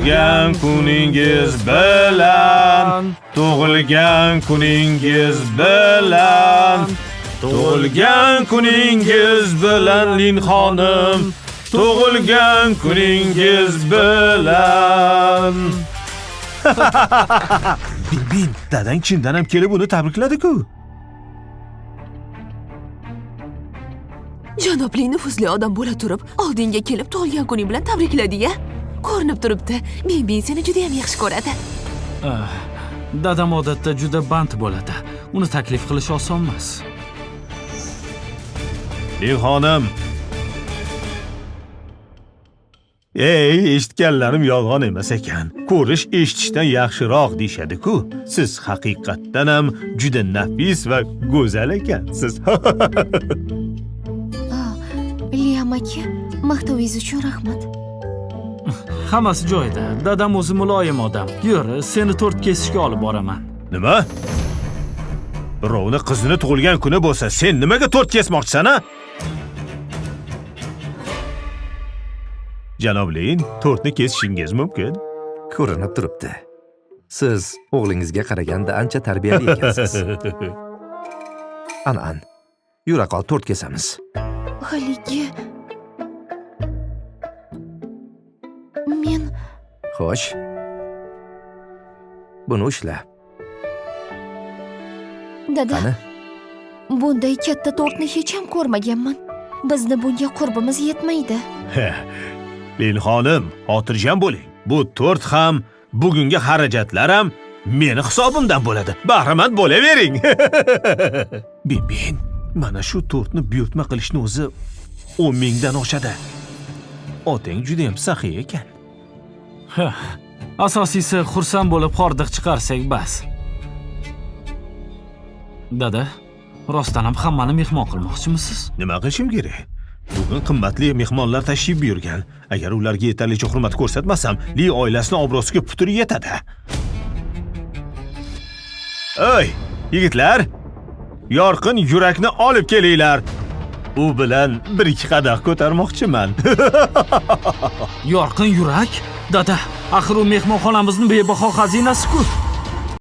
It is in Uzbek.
Tug'ilgan kuningiz bilan, tug'ilgan kuningiz bilan, tug'ilgan kuningiz bilan Lin xonim, tug'ilgan kuningiz bilan. Bin, dadang chindan ham kelib uni tabrikladi-ku. Janobli nufuzli odam bo'la turib, oldinga kelib tug'ilgan kuning bilan tabrikladi-ya. Ko'rinib turibdi. Bin seni juda ham yaxshi ko'radi. Dadam odatda juda band bo'ladi. Uni taklif qilish oson emas. Lin xonim. Eshitganlarim yolg'on emas ekan. Ko'rish eshitishdan yaxshiroq deyshadi-ku. Siz haqiqatdan ham juda nafis va go'zal ekansiz. Liyam aka, maqtovingiz uchun rahmat. Hammasi joyida. Dadam o'zi muloyim odam. Yur, seni tort kesishga olib boraman. Nima? Birovni qizini tug'ilgan kuni bo'lsa, sen nimaga tort kesmoqchisan-a? Janob Lin, tortni kesishingiz mumkin. Ko'rinib turibdi. Siz o'g'lingizga qaraganda ancha tarbiyali ekansiz. An, yura qol, tort kesamiz. Haligi men Xo'sh. Buni ushla. dada, Qani? bunday katta tortni hech ham ko'rmaganman. Bizni bunga qurbimiz yetmaydi. Lin xonim, xotirjam bo'ling. Bu tort ham, bugungi xarajatlar ham meni hisobimdan bo'ladi. Bahramand bo'lavering. Bin, mana shu tortni buyurtma qilishni o'zi 10 mingdan oshadi. Otang juda ham saxiy ekan. Asosiysi xursand bo'lib hordiq chiqarsak bas. Dada, rostdan ham hammani mehmon qilmoqchimisiz? Nima qilishim kerak? Bugun qimmatli mehmonlar tashrif buyurgan. Agar ularga yetarlicha hurmat ko'rsatmasam, Li oilasining obro'siga putur yetadi. Ey, yigitlar, yorqin yurakni olib kelinglar. U bilan 1-2 qadah ko'tarmoqchiman. Yorqin yurak? Dada, axir u mehmonxonamizning bebaho xazinasi-ku.